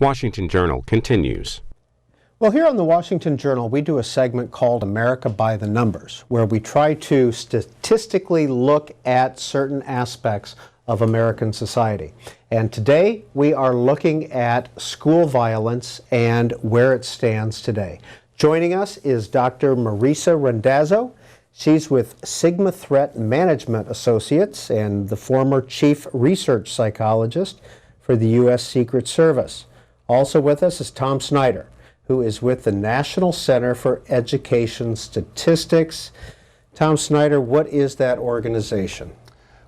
Washington Journal continues. Well, here on the Washington Journal, we do a segment called America by the Numbers, where we try to statistically look at certain aspects of American society. And today, we are looking at school violence and where it stands today. Joining us is Dr. Marisa Randazzo. She's with Sigma Threat Management Associates and the former chief research psychologist for the U.S. Secret Service. Also with us is Tom Snyder, who is with the National Center for Education Statistics. Tom Snyder, what is that organization?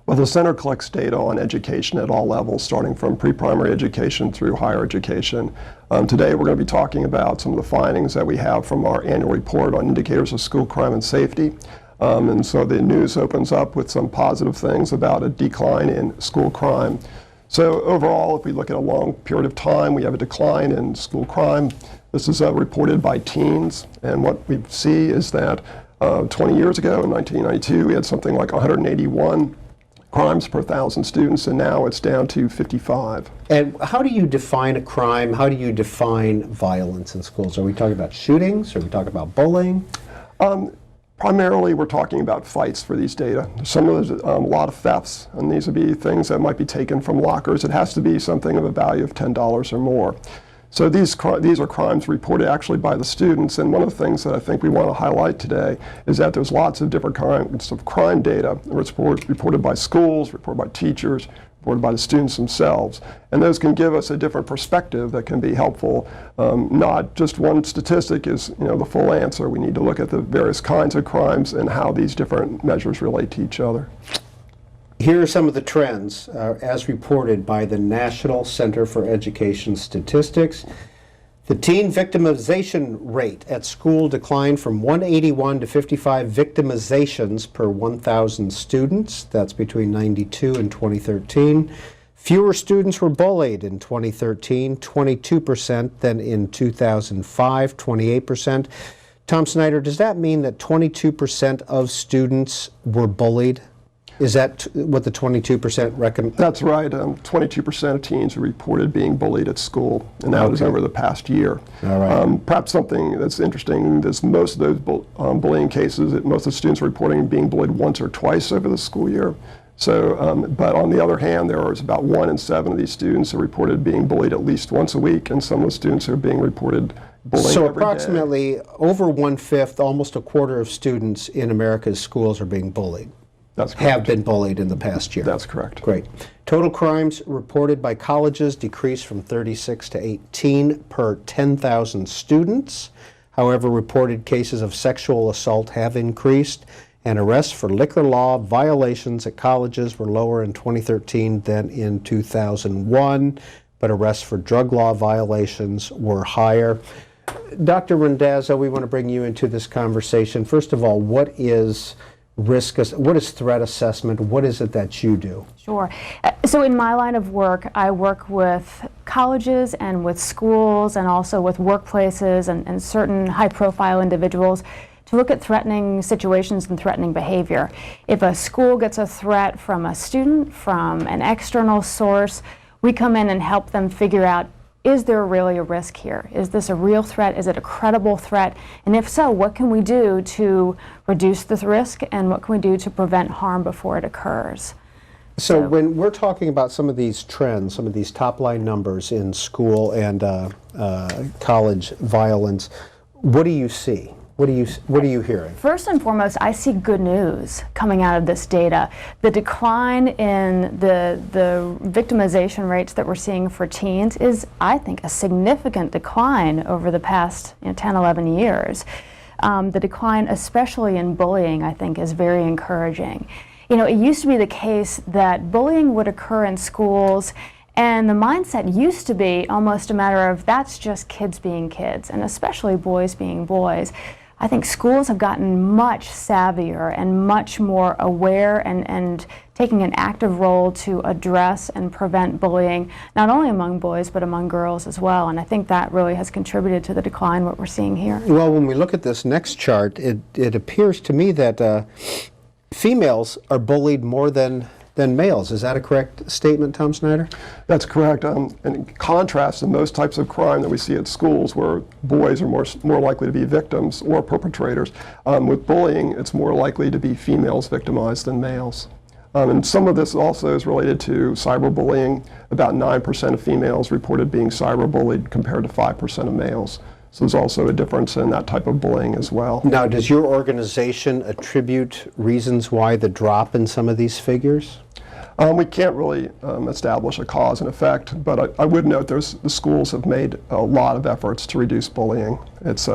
Well, the center collects data on education at all levels, starting from pre-primary education through higher education. Today, we're going to be talking about some of the findings that we have from our annual report on indicators of school crime and safety. And so the news opens up with some positive things about a decline in school crime. So overall, if we look at a long period of time, we have a decline in school crime. This is reported by teens, and what we see is that 20 years ago, in 1992, we had something like 181 crimes per 1,000 students, and now it's down to 55. And how do you define a crime? How do you define violence in schools? Are we talking about shootings? Are we talking about bullying? Primarily, we're talking about fights for these data. Some of those, a lot of thefts, and these would be things that might be taken from lockers. It has to be something of a value of $10 or more. So these are crimes reported actually by the students, and one of the things that I think we want to highlight today is that there's lots of different kinds of crime data reported by schools, reported by teachers, reported by the students themselves, and those can give us a different perspective that can be helpful. Not just one statistic is the full answer. We need to look at the various kinds of crimes and how these different measures relate to each other. Here are some of the trends as reported by the National Center for Education Statistics. The teen victimization rate at school declined from 181 to 55 victimizations per 1,000 students. That's between 92 and 2013. Fewer students were bullied in 2013, 22% than in 2005, 28%. Tom Snyder, does that mean that 22% of students were bullied? Is that what the 22% reckon? That's right. 22% of teens are reported being bullied at school, and that was over the past year. All right. Perhaps something that's interesting is most of those bullying cases, most of the students are reporting being bullied once or twice over the school year. So, but on the other hand, there is about 1 in 7 of these students are reported being bullied at least once a week, and some of the students are being reported bullying So every approximately day. over 1/5, almost a quarter of students in America's schools are being bullied. That's correct. Have been bullied in the past year. That's correct. Great. Total crimes reported by colleges decreased from 36 to 18 per 10,000 students. However, reported cases of sexual assault have increased, and arrests for liquor law violations at colleges were lower in 2013 than in 2001, but arrests for drug law violations were higher. Dr. Randazzo, we want to bring you into this conversation. First of all, what is what is threat assessment? What is it that you do? Sure. So in my line of work, I work with colleges and with schools and also with workplaces and certain high-profile individuals to look at threatening situations and threatening behavior. If a school gets a threat from a student, from an external source, we come in and help them figure out, is there really a risk here? Is this a real threat? Is it a credible threat? And if so, what can we do to reduce this risk, and what can we do to prevent harm before it occurs? So when we're talking about some of these trends, some of these top-line numbers in school and college violence, what do you see? What are you hearing? First and foremost, I see good news coming out of this data. The decline in the victimization rates that we're seeing for teens is, I think, a significant decline over the past 10, 11 years. The decline, especially in bullying, I think, is very encouraging. It used to be the case that bullying would occur in schools, and the mindset used to be almost a matter of that's just kids being kids, and especially boys being boys. I think schools have gotten much savvier and much more aware and taking an active role to address and prevent bullying, not only among boys but among girls as well. And I think that really has contributed to the decline, what we're seeing here. Well, when we look at this next chart, it appears to me that females are bullied more than than males. Is that a correct statement, Tom Snyder? That's correct. And in contrast to most types of crime that we see at schools where boys are more likely to be victims or perpetrators, with bullying, it's more likely to be females victimized than males. And some of this also is related to cyberbullying. About 9% of females reported being cyberbullied compared to 5% of males. So there's also a difference in that type of bullying as well. Now, does your organization attribute reasons why the drop in some of these figures? We can't really establish a cause and effect, but I would note the schools have made a lot of efforts to reduce bullying. It's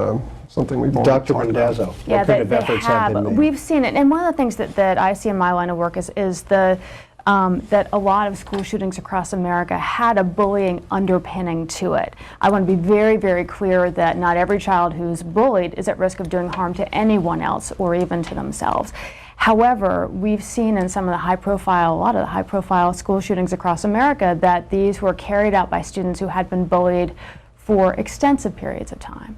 something we've already Dr. talked about. Randazzo, Yeah, what kind of efforts have been made? We've seen it, and one of the things that I see in my line of work is that a lot of school shootings across America had a bullying underpinning to it. I want to be very, very clear that not every child who's bullied is at risk of doing harm to anyone else or even to themselves. However, we've seen in some of the a lot of the high-profile school shootings across America that these were carried out by students who had been bullied for extensive periods of time.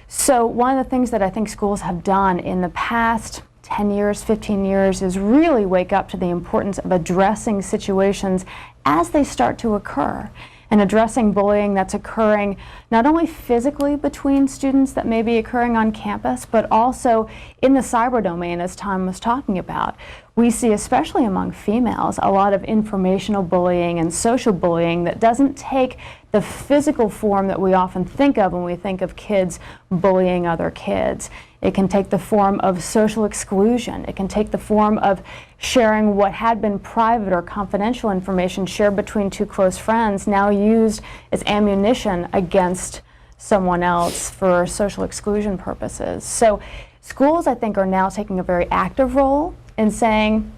So one of the things that I think schools have done in the past 10 years, 15 years is really wake up to the importance of addressing situations as they start to occur and addressing bullying that's occurring not only physically between students that may be occurring on campus, but also in the cyber domain, as Tom was talking about. We see, especially among females, a lot of informational bullying and social bullying that doesn't take the physical form that we often think of when we think of kids bullying other kids. It can take the form of social exclusion. It can take the form of sharing what had been private or confidential information shared between two close friends, now used as ammunition against someone else for social exclusion purposes. So schools, I think, are now taking a very active role in saying,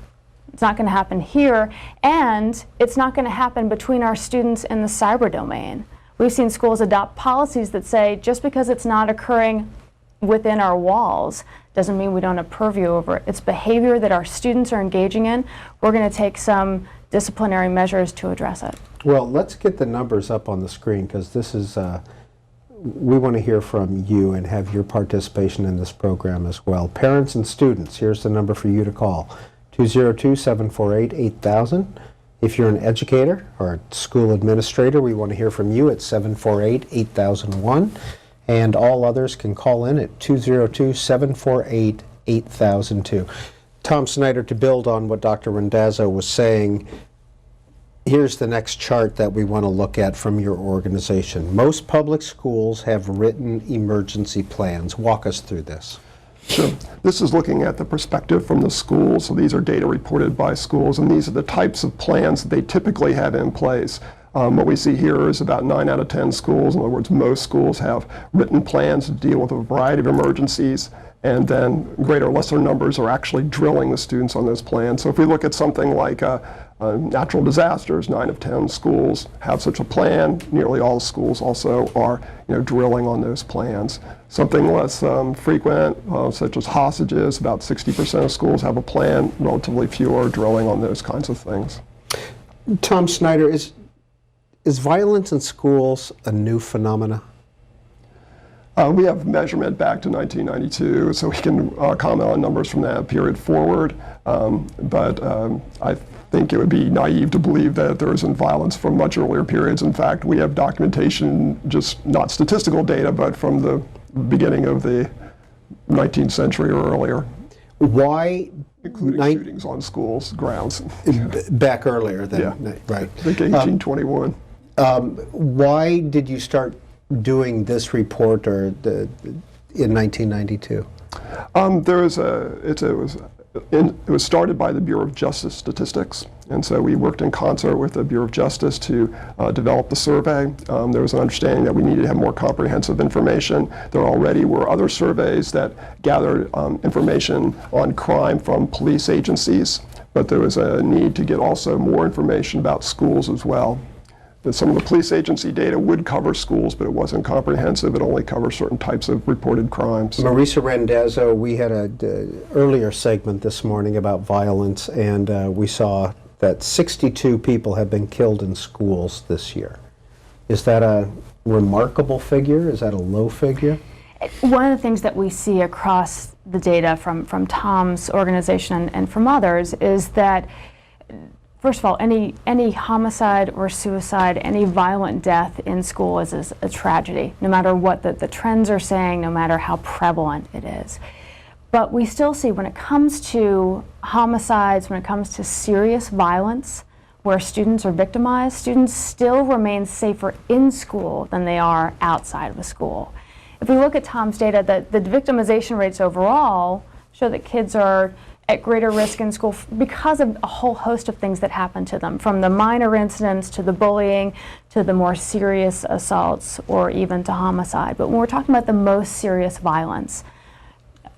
it's not going to happen here, and it's not going to happen between our students in the cyber domain. We've seen schools adopt policies that say just because it's not occurring within our walls doesn't mean we don't have purview over it. It's behavior that our students are engaging in. We're going to take some disciplinary measures to address it. Well, let's get the numbers up on the screen, because this is, we want to hear from you and have your participation in this program as well. Parents and students, here's the number for you to call, 202-748-8000. If you're an educator or a school administrator, we want to hear from you at 748-8001. And all others can call in at 202-748-8002. Tom Snyder, to build on what Dr. Randazzo was saying, here's the next chart that we want to look at from your organization. Most public schools have written emergency plans. Walk us through this. Sure. This is looking at the perspective from the schools. So these are data reported by schools, and these are the types of plans that they typically have in place. What we see here is about 9 out of 10 schools, in other words, most schools have written plans to deal with a variety of emergencies, and then greater or lesser numbers are actually drilling the students on those plans. So if we look at something like natural disasters, 9 of 10 schools have such a plan. Nearly all schools also are drilling on those plans. Something less frequent, such as hostages, about 60% of schools have a plan. Relatively few are drilling on those kinds of things. Tom Snyder, is violence in schools a new phenomena? We have measurement back to 1992, so we can comment on numbers from that period forward. But I think it would be naive to believe that there isn't violence from much earlier periods. In fact, we have documentation, just not statistical data, but from the beginning of the 19th century or earlier. Why? Including shootings on schools' grounds. Back earlier than, Yeah. right. I think 1821. Why did you start doing this report in 1992? It was started by the Bureau of Justice Statistics, and so we worked in concert with the Bureau of Justice to develop the survey. There was an understanding that we needed to have more comprehensive information. There already were other surveys that gathered information on crime from police agencies, but there was a need to get also more information about schools as well. Some of the police agency data would cover schools, but it wasn't comprehensive. It only covers certain types of reported crimes. Marisa Randazzo, we had an earlier segment this morning about violence, and we saw that 62 people have been killed in schools this year. Is that a remarkable figure? Is that a low figure? One of the things that we see across the data from Tom's organization and from others is that first of all, any homicide or suicide, any violent death in school is a tragedy, no matter what the trends are saying, no matter how prevalent it is. But we still see when it comes to homicides, when it comes to serious violence, where students are victimized, students still remain safer in school than they are outside of a school. If we look at Tom's data, the victimization rates overall show that kids are at greater risk in school because of a whole host of things that happen to them, from the minor incidents to the bullying to the more serious assaults or even to homicide. But when we're talking about the most serious violence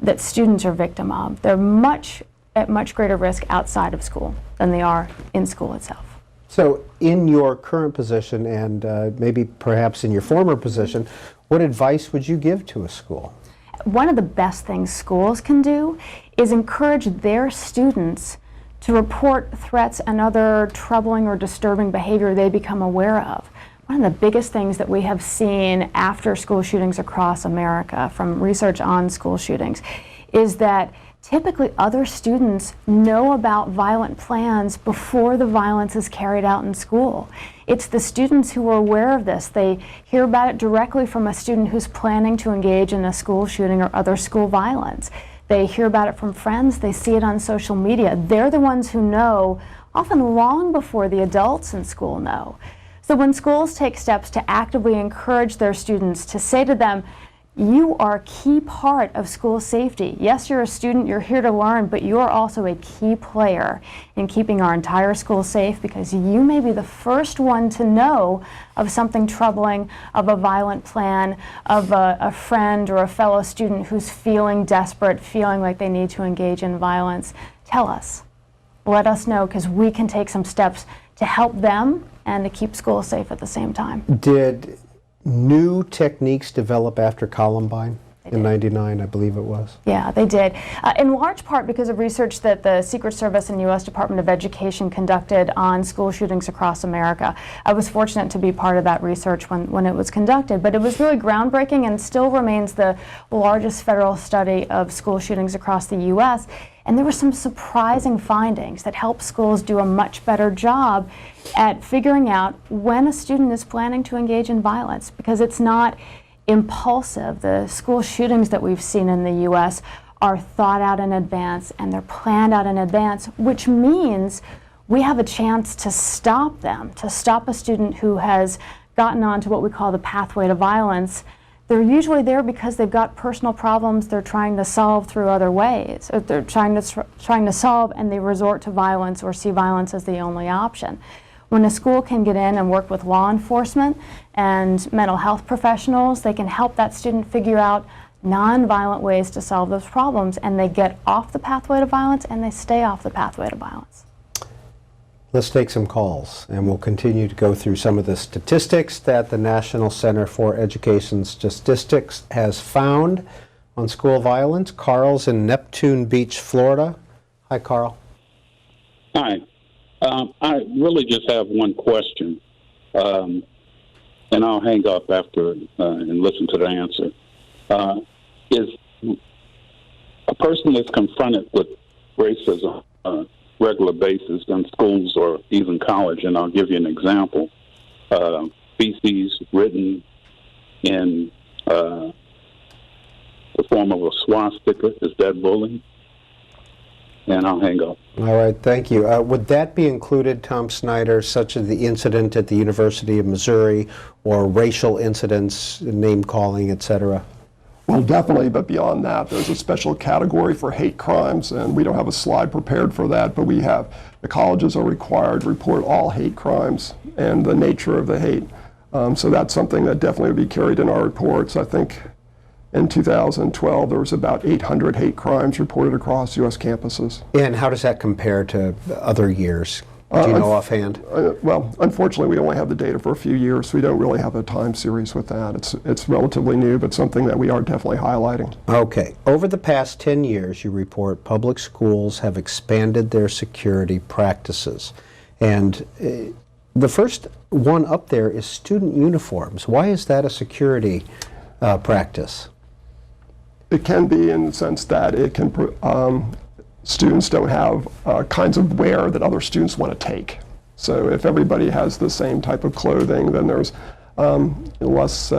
that students are victim of, they're at much greater risk outside of school than they are in school itself. So in your current position and maybe perhaps in your former position, what advice would you give to a school? One of the best things schools can do is encourage their students to report threats and other troubling or disturbing behavior they become aware of. One of the biggest things that we have seen after school shootings across America, from research on school shootings, is that typically other students know about violent plans before the violence is carried out in school. It's the students who are aware of this. They hear about it directly from a student who's planning to engage in a school shooting or other school violence. They hear about it from friends. They see it on social media. They're the ones who know, often long before the adults in school know. So when schools take steps to actively encourage their students, to say to them, you are a key part of school safety. Yes, you're a student, you're here to learn, but you're also a key player in keeping our entire school safe, because you may be the first one to know of something troubling, of a violent plan, of a friend or a fellow student who's feeling desperate, feeling like they need to engage in violence. Tell us. Let us know, because we can take some steps to help them and to keep school safe at the same time. Did new techniques develop after Columbine in '99, I believe it was? Yeah, they did. In large part because of research that the Secret Service and U.S. Department of Education conducted on school shootings across America. I was fortunate to be part of that research when it was conducted, but it was really groundbreaking and still remains the largest federal study of school shootings across the U.S. And there were some surprising findings that help schools do a much better job at figuring out when a student is planning to engage in violence, because it's not impulsive. The school shootings that we've seen in the U.S. are thought out in advance and they're planned out in advance, which means we have a chance to stop them, to stop a student who has gotten onto what we call the pathway to violence. They're usually there because they've got personal problems they're trying to solve through other ways. Or they're trying to solve, and they resort to violence or see violence as the only option. When a school can get in and work with law enforcement and mental health professionals, they can help that student figure out non-violent ways to solve those problems, and they get off the pathway to violence and they stay off the pathway to violence. Let's take some calls, and we'll continue to go through some of the statistics that the National Center for Education Statistics has found on school violence. Carl's in Neptune Beach, Florida. Hi, Carl. Hi. I really just have one question, and I'll hang up after and listen to the answer. Is a person that's confronted with racism on a regular basis in schools or even college, and I'll give you an example, feces written in the form of a swastika, is that bullying? And I'll hang up. All right, thank you. Would that be included, Tom Snyder, such as the incident at the University of Missouri or racial incidents, name-calling, et cetera? Well, definitely, but beyond that, there's a special category for hate crimes, and we don't have a slide prepared for that, but we have, the colleges are required to report all hate crimes and the nature of the hate. So that's something that definitely would be carried in our reports. I think in 2012, there was about 800 hate crimes reported across U.S. campuses. And how does that compare to other years? Do you know offhand? Well, unfortunately, we only have the data for a few years, so we don't really have a time series with that. It's relatively new, but something that we are definitely highlighting. Okay. Over the past 10 years, you report public schools have expanded their security practices. And the first one up there is student uniforms. Why is that a security practice? It can be in the sense that it can students don't have kinds of wear that other students want to take. So if everybody has the same type of clothing, then there's less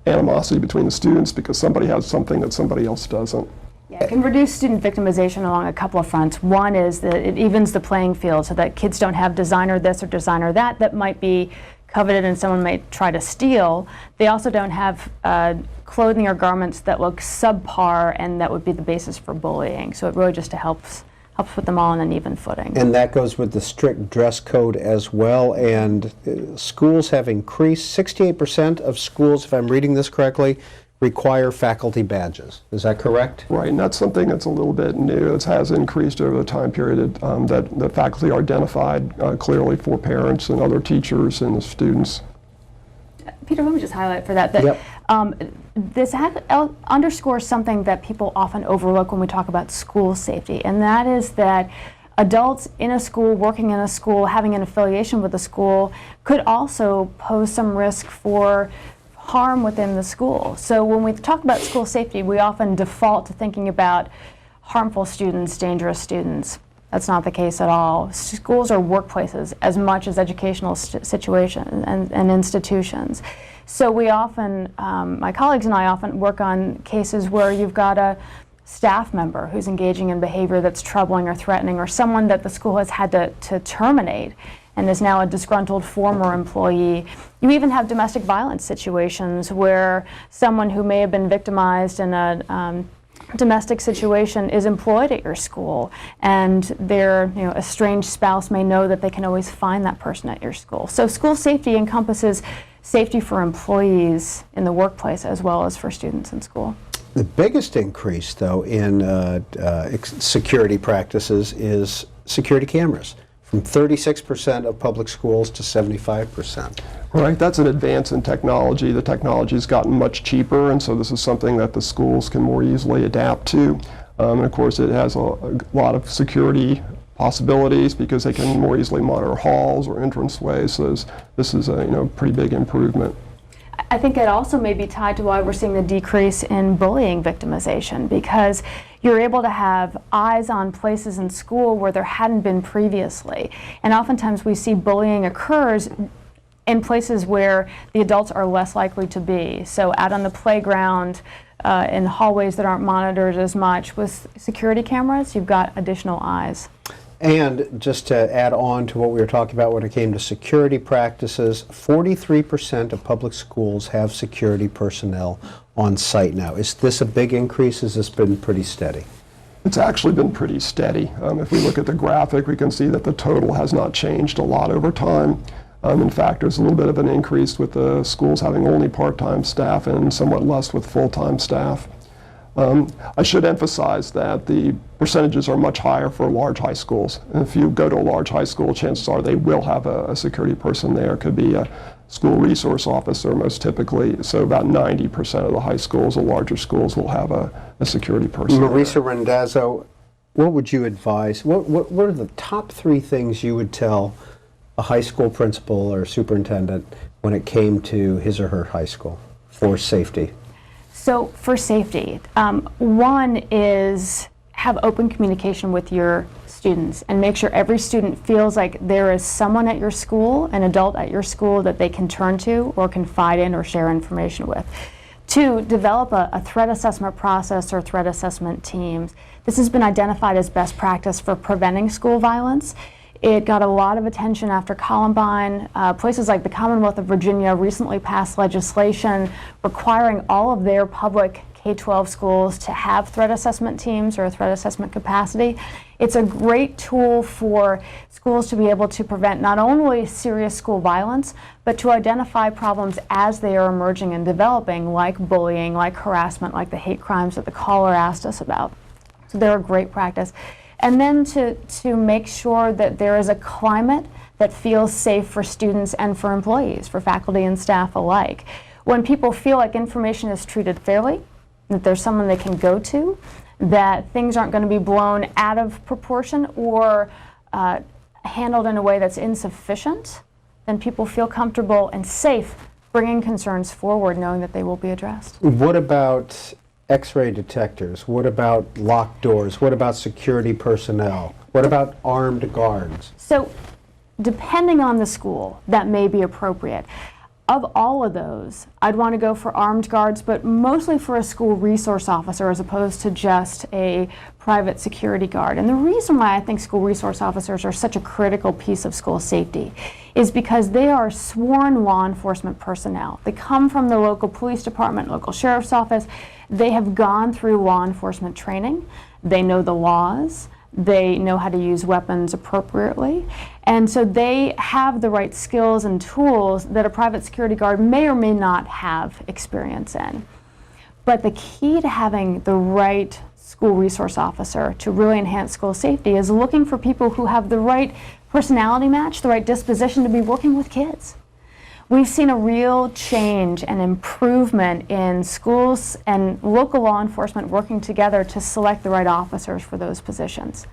animosity between the students because somebody has something that somebody else doesn't. Yeah, it can reduce student victimization along a couple of fronts. One is that it evens the playing field so that kids don't have designer this or designer that might be coveted and someone might try to steal. They also don't have clothing or garments that look subpar, and that would be the basis for bullying. So it really just helps put them all on an even footing. And that goes with the strict dress code as well. And schools have increased. 68% of schools, if I'm reading this correctly, require faculty badges. Is that correct? Right, and that's something that's a little bit new. It has increased over the time period that the faculty are identified clearly for parents and other teachers and the students. Peter, let me just highlight for that Yep. this underscores something that people often overlook when we talk about school safety, and that is that adults in a school, working in a school, having an affiliation with a school could also pose some risk for harm within the school. So when we talk about school safety, we often default to thinking about harmful students, dangerous students. That's not the case at all. Schools are workplaces as much as educational situations and institutions. So we often, my colleagues and I often work on cases where you've got a staff member who's engaging in behavior that's troubling or threatening, or someone that the school has had to terminate and is now a disgruntled former employee. You even have domestic violence situations where someone who may have been victimized in a domestic situation is employed at your school, and their estranged spouse may know that they can always find that person at your school. So school safety encompasses safety for employees in the workplace as well as for students in school. The biggest increase, though, in security practices is security cameras, from 36% of public schools to 75%. Right, that's an advance in technology. The technology has gotten much cheaper, and so this is something that the schools can more easily adapt to. And of course, it has a lot of security possibilities because they can more easily monitor halls or entranceways. So this is a pretty big improvement. I think it also may be tied to why we're seeing the decrease in bullying victimization, because you're able to have eyes on places in school where there hadn't been previously. And oftentimes we see bullying occurs in places where the adults are less likely to be. So out on the playground, in hallways that aren't monitored as much. With security cameras, you've got additional eyes. And just to add on to what we were talking about when it came to security practices, 43% of public schools have security personnel on site now. Is this a big increase? Has this been pretty steady? It's actually been pretty steady. If we look at the graphic, we can see that the total has not changed a lot over time. In fact, there's a little bit of an increase with the schools having only part-time staff and somewhat less with full-time staff. I should emphasize that the percentages are much higher for large high schools. And if you go to a large high school, chances are they will have a security person there. It could be a school resource officer most typically. So about 90% of the high schools, the larger schools, will have a security person. Marisa Randazzo, what would you advise? What are the top 3 things you would tell a high school principal or superintendent when it came to his or her high school for safety? So for safety, one is have open communication with your students and make sure every student feels like there is someone at your school, an adult at your school that they can turn to or confide in or share information with. 2, develop a threat assessment process or threat assessment teams. This has been identified as best practice for preventing school violence. It got a lot of attention after Columbine. Places like the Commonwealth of Virginia recently passed legislation requiring all of their public K-12 schools to have threat assessment teams or a threat assessment capacity. It's a great tool for schools to be able to prevent not only serious school violence, but to identify problems as they are emerging and developing, like bullying, like harassment, like the hate crimes that the caller asked us about. So they're a great practice. And then to make sure that there is a climate that feels safe for students and for employees, for faculty and staff alike. When people feel like information is treated fairly, that there's someone they can go to, that things aren't going to be blown out of proportion or handled in a way that's insufficient, then people feel comfortable and safe bringing concerns forward knowing that they will be addressed. What about X-ray detectors? What about locked doors? What about security personnel? What about armed guards? So, depending on the school, that may be appropriate. Of all of those, I'd want to go for armed guards, but mostly for a school resource officer as opposed to just a private security guard. And the reason why I think school resource officers are such a critical piece of school safety is because they are sworn law enforcement personnel. They come from the local police department, local sheriff's office. They have gone through law enforcement training. They know the laws. They know how to use weapons appropriately. And so they have the right skills and tools that a private security guard may or may not have experience in. But the key to having the right school resource officer to really enhance school safety is looking for people who have the right personality match, the right disposition to be working with kids. We've seen a real change and improvement in schools and local law enforcement working together to select the right officers for those positions.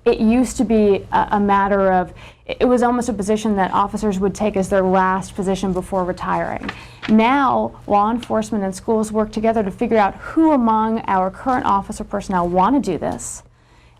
It used to be a matter of, it was almost a position that officers would take as their last position before retiring. Now, law enforcement and schools work together to figure out who among our current officer personnel want to do this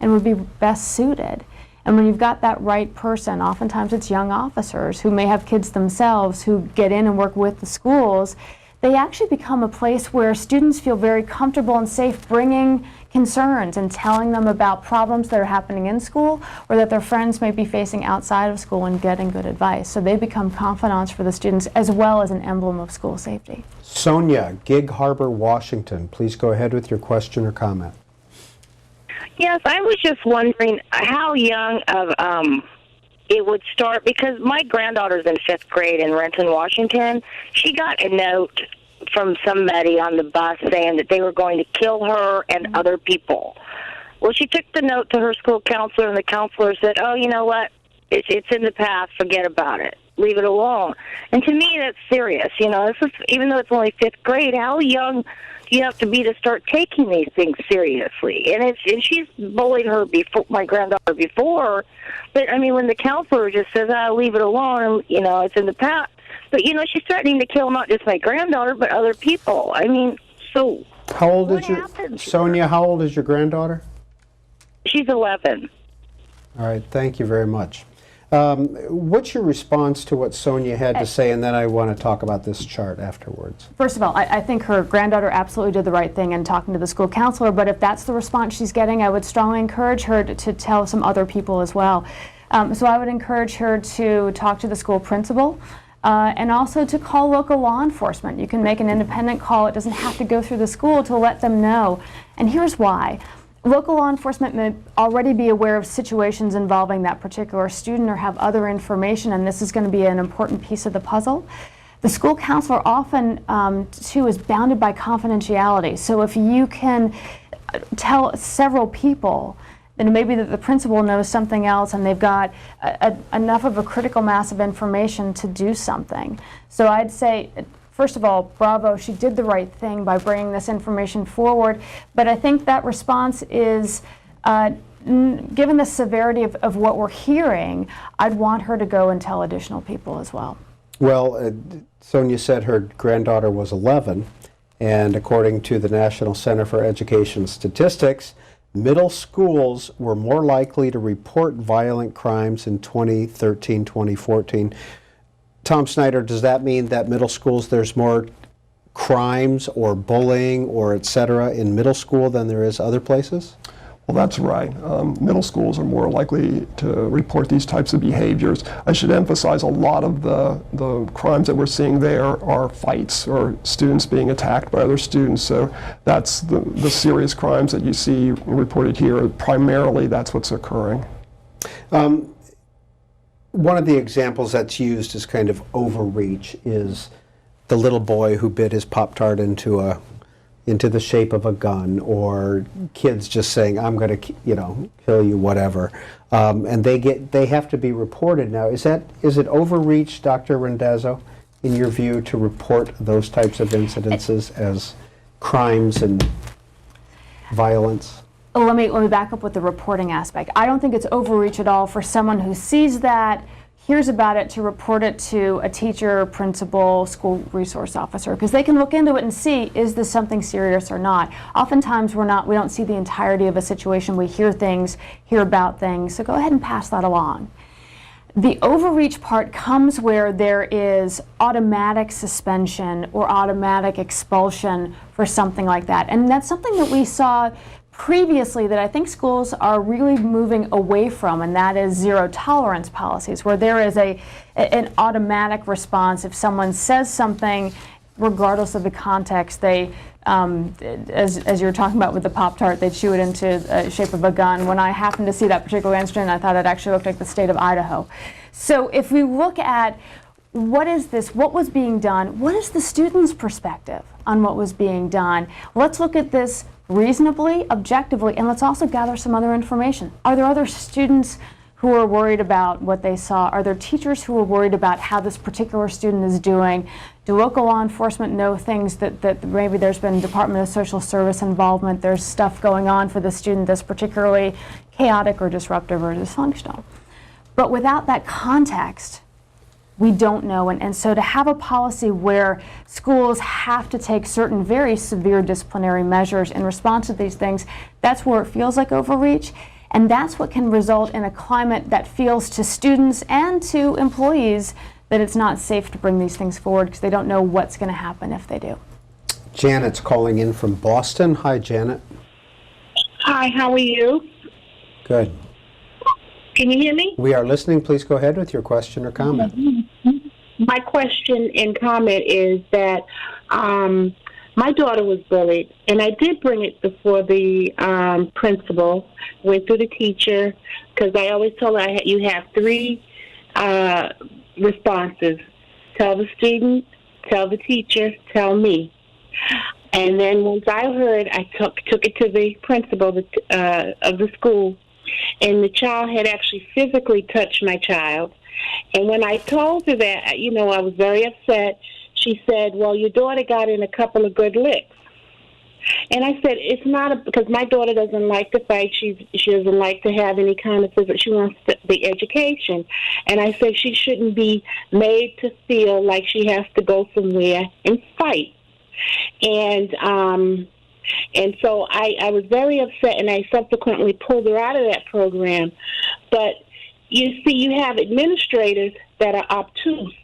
and would be best suited. And when you've got that right person, oftentimes it's young officers who may have kids themselves who get in and work with the schools, they actually become a place where students feel very comfortable and safe bringing concerns and telling them about problems that are happening in school or that their friends may be facing outside of school and getting good advice. So they become confidants for the students as well as an emblem of school safety. Sonia, Gig Harbor, Washington. Please go ahead with your question or comment. Yes, I was just wondering how young of it would start, because my granddaughter's in 5th grade in Renton, Washington. She got a note from somebody on the bus saying that they were going to kill her and other people. Well, she took the note to her school counselor, and the counselor said, oh, you know what, it's in the past, forget about it, leave it alone. And to me, that's serious. You know, this is, even though it's only 5th grade, how young do you have to be to start taking these things seriously? And she's bullied her before, my granddaughter before, but I mean, when the counselor just says, leave it alone, and, you know, it's in the past. But, you know, she's threatening to kill not just my granddaughter, but other people. I mean, so how old what is your happened? Sonia? How old is your granddaughter? She's 11. All right, thank you very much. What's your response to what Sonia had to say, and then I want to talk about this chart afterwards. First of all, I think her granddaughter absolutely did the right thing in talking to the school counselor, but if that's the response she's getting, I would strongly encourage her to tell some other people as well. So I would encourage her to talk to the school principal and also to call local law enforcement. You can make an independent call. It doesn't have to go through the school to let them know. And here's why. Local law enforcement may already be aware of situations involving that particular student or have other information, and this is going to be an important piece of the puzzle. The school counselor often, too, is bounded by confidentiality. So if you can tell several people, then maybe that the principal knows something else and they've got enough of a critical mass of information to do something. So I'd say, first of all, bravo, she did the right thing by bringing this information forward, but I think that response is, given the severity of what we're hearing, I'd want her to go and tell additional people as well. Well, Sonia said her granddaughter was 11, and according to the National Center for Education Statistics, middle schools were more likely to report violent crimes in 2013, 2014. Tom Snyder, does that mean that middle schools, there's more crimes or bullying or et cetera in middle school than there is other places? Well, that's right. Middle schools are more likely to report these types of behaviors. I should emphasize a lot of the crimes that we're seeing there are fights or students being attacked by other students. So that's the serious crimes that you see reported here. Primarily, that's what's occurring. One of the examples that's used as kind of overreach is the little boy who bit his Pop-Tart into the shape of a gun, or kids just saying, I'm going to, kill you, whatever. And they have to be reported now. Is it overreach, Dr. Randazzo, in your view, to report those types of incidences as crimes and violence? Let me back up with the reporting aspect. I don't think it's overreach at all for someone who sees that, hears about it to report it to a teacher, principal, school resource officer, because they can look into it and see, is this something serious or not? Oftentimes we don't see the entirety of a situation. We hear about things, so go ahead and pass that along. The overreach part comes where there is automatic suspension or automatic expulsion for something like that. And that's something that we saw previously that I think schools are really moving away from, and that is zero tolerance policies, where there is an automatic response. If someone says something, regardless of the context, they, as you were talking about with the Pop-Tart, they'd chew it into the shape of a gun. When I happened to see that particular incident, I thought it actually looked like the state of Idaho. So if we look at what is this, what was being done, what is the student's perspective on what was being done? Let's look at this reasonably, objectively, and let's also gather some other information. Are there other students who are worried about what they saw? Are there teachers who are worried about how this particular student is doing? Do local law enforcement know things that maybe there's been Department of Social Service involvement, there's stuff going on for the student that's particularly chaotic or disruptive or dysfunctional? But without that context, we don't know, and so to have a policy where schools have to take certain very severe disciplinary measures in response to these things, that's where it feels like overreach, and that's what can result in a climate that feels to students and to employees that it's not safe to bring these things forward because they don't know what's going to happen if they do. Janet's calling in from Boston. Hi, Janet. Hi, how are you? Good. Can you hear me? We are listening. Please go ahead with your question or comment. My question and comment is that my daughter was bullied, and I did bring it before the principal, went through the teacher, because I always told her you have three responses. Tell the student, tell the teacher, tell me. And then once I heard, I took it to the principal of the school, and the child had actually physically touched my child. And when I told her that, I was very upset. She said, well, your daughter got in a couple of good licks. And I said, it's not because my daughter doesn't like to fight. She doesn't like to have any kind of physical. She wants the education. And I said she shouldn't be made to feel like she has to go somewhere and fight. And so I was very upset, and I subsequently pulled her out of that program. But you see, you have administrators that are obtuse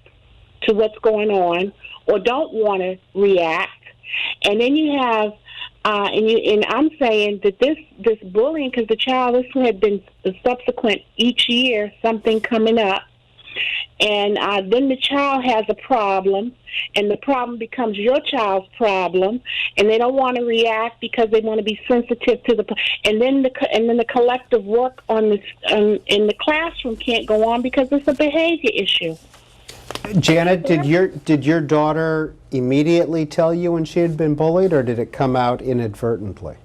to what's going on or don't want to react. And then you have, and I'm saying that this bullying, because the child, this had been subsequent each year, something coming up. And then the child has a problem, and the problem becomes your child's problem, and they don't want to react because they want to be sensitive to and then the collective work on this in the classroom can't go on because it's a behavior issue. Janet, did your daughter immediately tell you when she had been bullied, or did it come out inadvertently?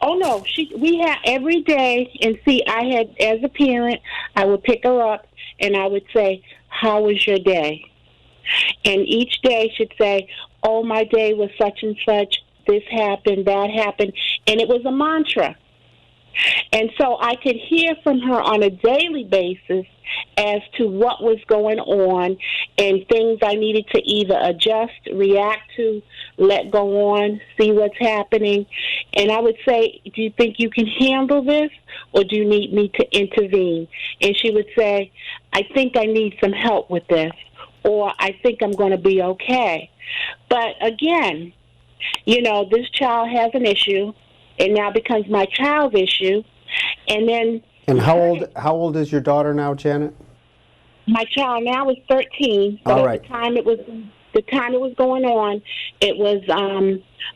Oh no, we had every day, and see, I had, as a parent, I would pick her up and I would say, how was your day? And each day she'd say, oh, my day was such and such, this happened, that happened, and it was a mantra. And so I could hear from her on a daily basis as to what was going on and things I needed to either adjust, react to, let go on, see what's happening. And I would say, do you think you can handle this, or do you need me to intervene? And she would say, I think I need some help with this, or I think I'm going to be okay. But again, this child has an issue. It now becomes my child's issue, and then. And how old is your daughter now, Janet? My child now is 13. But all right. At the time it was going on, it was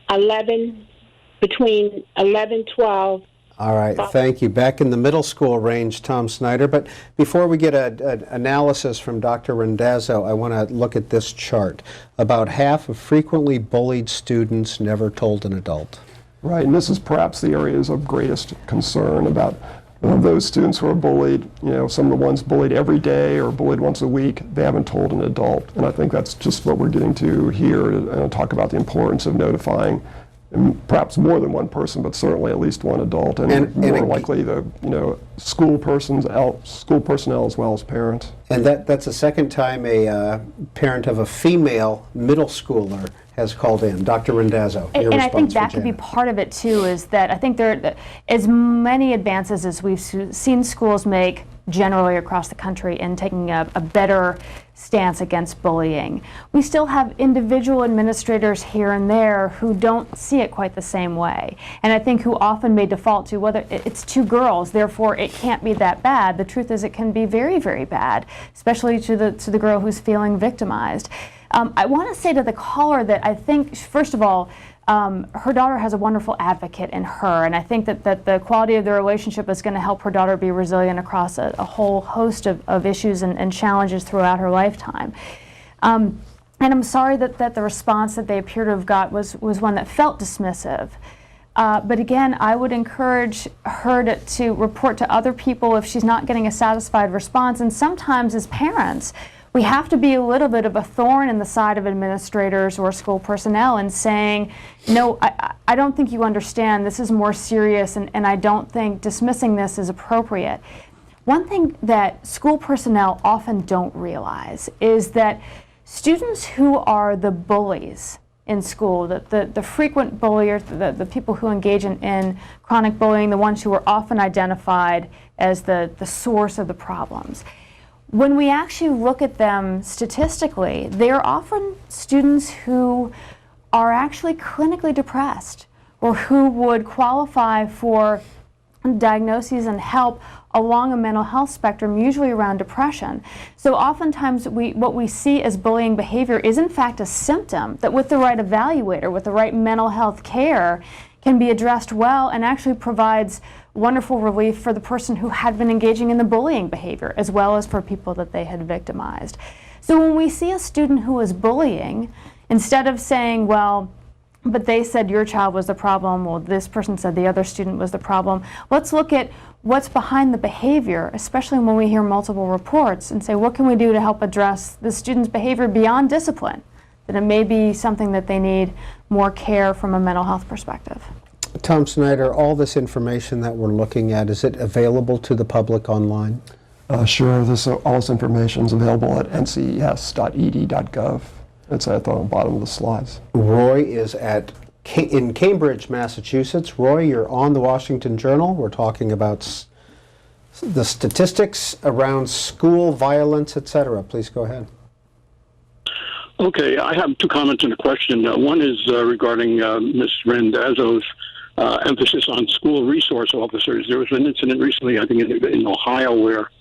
11, between 11, 12. All right, thank you. Back in the middle school range, Tom Snyder. But before we get an analysis from Dr. Randazzo, I want to look at this chart. About half of frequently bullied students never told an adult. Right, and this is perhaps the areas of greatest concern about those students who are bullied. Some of the ones bullied every day or bullied once a week, they haven't told an adult. And I think that's just what we're getting to here, to talk about the importance of notifying and perhaps more than one person, but certainly at least one adult, and more likely the school personnel as well as parents. And that's the second time a parent of a female middle schooler has called in. Dr. Rendazzo, your and I think response that for could be Janet. part of it too, is that I think there as many advances as we've seen schools make generally across the country in taking a better stance against bullying. We still have individual administrators here and there who don't see it quite the same way, and I think who often may default to, whether it's two girls, therefore it can't be that bad. The truth is it can be very, very bad, especially to the girl who's feeling victimized. I want to say to the caller that I think, first of all, her daughter has a wonderful advocate in her, and I think that the quality of the relationship is going to help her daughter be resilient across a whole host of issues and challenges throughout her lifetime. And I'm sorry that the response that they appear to have got was one that felt dismissive. But again, I would encourage her to report to other people if she's not getting a satisfied response. And sometimes as parents, we have to be a little bit of a thorn in the side of administrators or school personnel and saying, no, I don't think you understand. This is more serious, and I don't think dismissing this is appropriate. One thing that school personnel often don't realize is that students who are the bullies in school, the frequent bulliers, the people who engage in chronic bullying, the ones who are often identified as the source of the problems, when we actually look at them statistically, they are often students who are actually clinically depressed or who would qualify for diagnoses and help along a mental health spectrum, usually around depression. So oftentimes what we see as bullying behavior is in fact a symptom that with the right evaluator, with the right mental health care, can be addressed well and actually provides wonderful relief for the person who had been engaging in the bullying behavior, as well as for people that they had victimized. So when we see a student who is bullying, instead of saying, well, but they said your child was the problem, well, this person said the other student was the problem, let's look at what's behind the behavior, especially when we hear multiple reports, and say, what can we do to help address the student's behavior beyond discipline? That it may be something that they need more care from a mental health perspective. Tom Snyder, all this information that we're looking at, is it available to the public online? Sure, all this information is available at nces.ed.gov. It's at the bottom of the slides. Roy is in Cambridge, Massachusetts. Roy, you're on the Washington Journal. We're talking about the statistics around school violence, etc. Please go ahead. Okay, I have two comments and a question. One is regarding Ms. Rendazzo's emphasis on school resource officers. There was an incident recently, I think in Ohio, where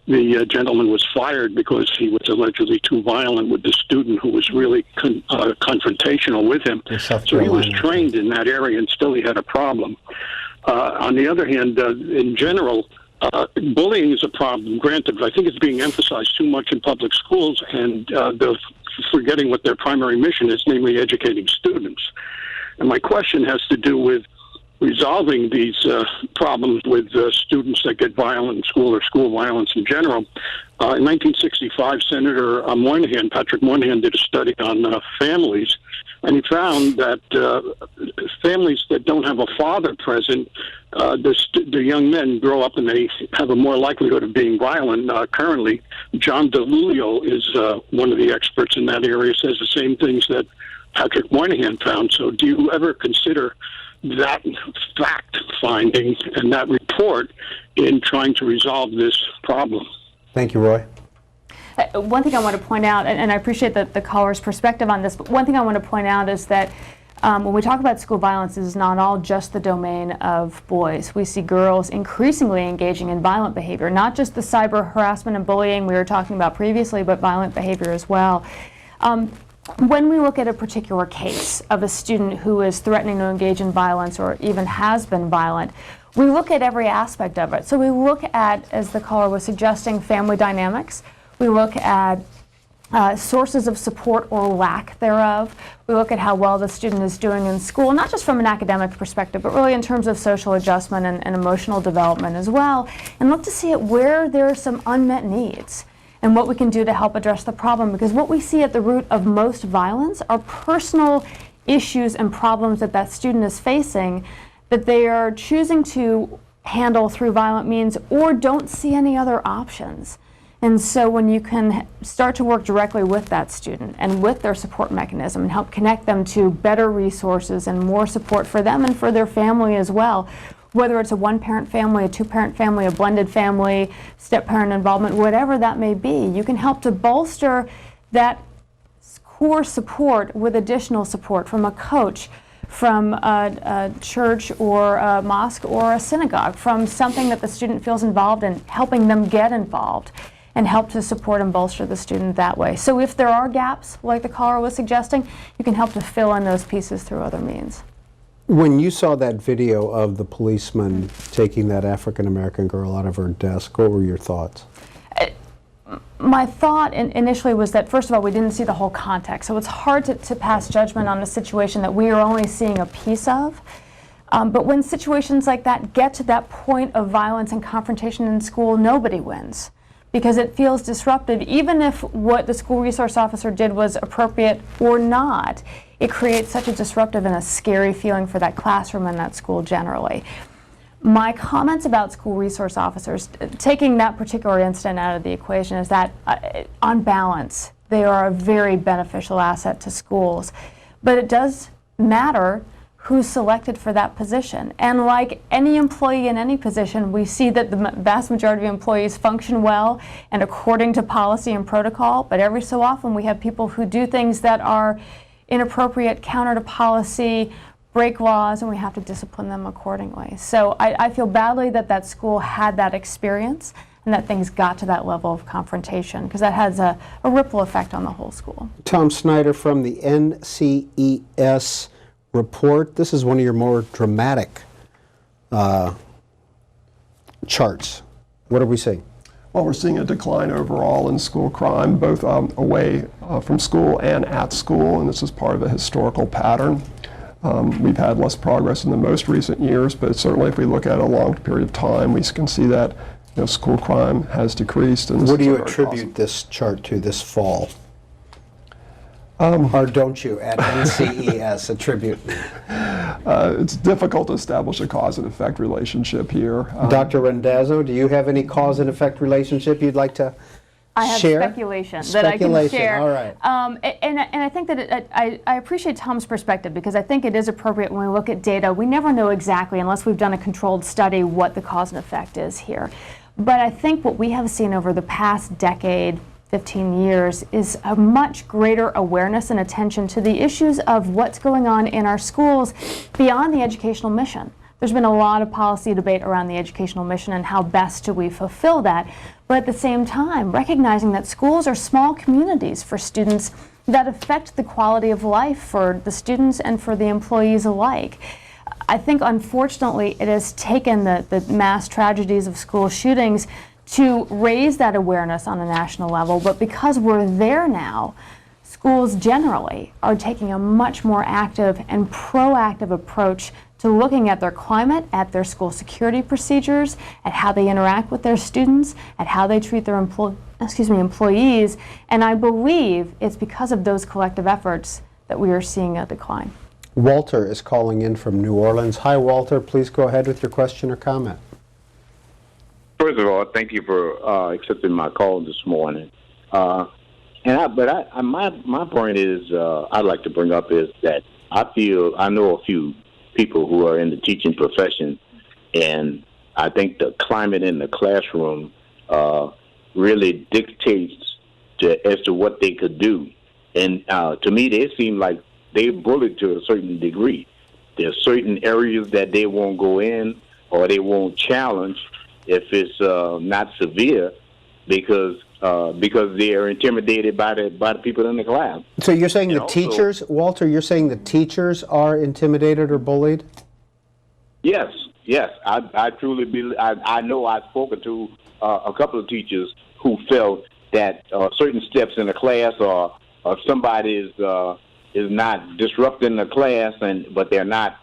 the gentleman was fired because he was allegedly too violent with the student who was really confrontational with him. So he was trained in that area, and still he had a problem. On the other hand, in general, bullying is a problem. Granted, I think it's being emphasized too much in public schools, and they're forgetting what their primary mission is, namely educating students. And my question has to do with resolving these problems with students that get violent in school or school violence in general. In 1965, Senator Patrick Moynihan, did a study on families, and he found that families that don't have a father present, the young men grow up and they have a more likelihood of being violent. Currently, John DeLulio is one of the experts in that area, says the same things that Patrick Moynihan found. So do you ever consider that fact finding and that report in trying to resolve this problem? Thank you, Roy. One thing I want to point out, and I appreciate the caller's perspective on this, but one thing I want to point out is that when we talk about school violence, it is not all just the domain of boys. We see girls increasingly engaging in violent behavior, not just the cyber harassment and bullying we were talking about previously, but violent behavior as well. When we look at a particular case of a student who is threatening to engage in violence or even has been violent, we look at every aspect of it. So we look at, as the caller was suggesting, family dynamics. We look at sources of support or lack thereof. We look at how well the student is doing in school, not just from an academic perspective, but really in terms of social adjustment and emotional development as well, and look to see at where there are some unmet needs and what we can do to help address the problem. Because what we see at the root of most violence are personal issues and problems that that student is facing that they are choosing to handle through violent means or don't see any other options. And so when you can start to work directly with that student and with their support mechanism and help connect them to better resources and more support for them and for their family as well, whether it's a one-parent family, a two-parent family, a blended family, step-parent involvement, whatever that may be, you can help to bolster that core support with additional support from a coach, from a church or a mosque or a synagogue, from something that the student feels involved in, helping them get involved and help to support and bolster the student that way. So if there are gaps, like the caller was suggesting, you can help to fill in those pieces through other means. When you saw that video of the policeman taking that African-American girl out of her desk, what were your thoughts? My thought initially was that, first of all, we didn't see the whole context. So it's hard to pass judgment on a situation that we are only seeing a piece of. But when situations like that get to that point of violence and confrontation in school, nobody wins, because it feels disruptive. Even if what the school resource officer did was appropriate or not, it creates such a disruptive and a scary feeling for that classroom and that school generally. My comments about school resource officers, taking that particular incident out of the equation, is that on balance, they are a very beneficial asset to schools. But it does matter who's selected for that position. And like any employee in any position, we see that the vast majority of employees function well and according to policy and protocol, but every so often we have people who do things that are inappropriate, counter to policy, break laws, and we have to discipline them accordingly. So I feel badly that that school had that experience and that things got to that level of confrontation, because that has a ripple effect on the whole school. Tom Snyder from the NCES report. This is one of your more dramatic charts. What are we seeing? Well, we're seeing a decline overall in school crime, both away from school and at school, and this is part of a historical pattern. We've had less progress in the most recent years, but certainly if we look at a long period of time, we can see that school crime has decreased. And what do you attribute this chart to, this fall? Or don't you, at NCES, attribute? It's difficult to establish a cause and effect relationship here. Dr. Randazzo, do you have any cause and effect relationship you'd like to I have share? Speculation that I can share. All right. And I think that I appreciate Tom's perspective, because I think it is appropriate when we look at data. We never know exactly, unless we've done a controlled study, what the cause and effect is here. But I think what we have seen over the past decade, 15 years, is a much greater awareness and attention to the issues of what's going on in our schools beyond the educational mission. There's been a lot of policy debate around the educational mission and how best do we fulfill that. But at the same time, recognizing that schools are small communities for students that affect the quality of life for the students and for the employees alike. I think, unfortunately, it has taken the mass tragedies of school shootings to raise that awareness on a national level, but because we're there now, schools generally are taking a much more active and proactive approach to looking at their climate, at their school security procedures, at how they interact with their students, at how they treat their employees, and I believe it's because of those collective efforts that we are seeing a decline. Walter is calling in from New Orleans. Hi, Walter. Please go ahead with your question or comment. First of all, thank you for accepting my call this morning. My point is, I'd like to bring up is that I know a few people who are in the teaching profession, and I think the climate in the classroom really dictates as to what they could do. And to me, they seem like they're bullied to a certain degree. There are certain areas that they won't go in or they won't challenge if it's not severe, because they are intimidated by the people in the class. So you're saying the teachers, Walter, you're saying the teachers are intimidated or bullied? Yes. I truly believe. I know I've spoken to a couple of teachers who felt that certain steps in the class or somebody is not disrupting the class, but they're not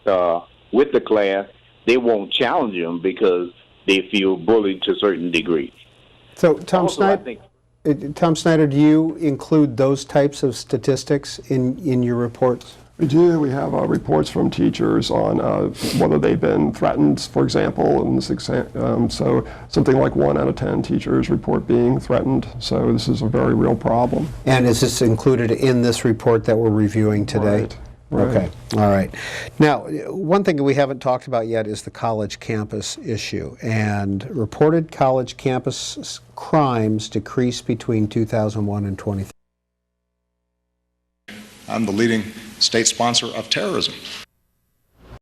with the class, they won't challenge them because they feel bullied to a certain degree. So, Tom Snyder, do you include those types of statistics in your reports? We do. We have reports from teachers on whether they've been threatened, for example, in this exam. So something like 1 out of 10 teachers report being threatened. So this is a very real problem. And is this included in this report that we're reviewing today? Right. Right. Okay, all right. Now, one thing we haven't talked about yet is the college campus issue. And reported college campus crimes decreased between 2001 and 2013. I'm the leading state sponsor of terrorism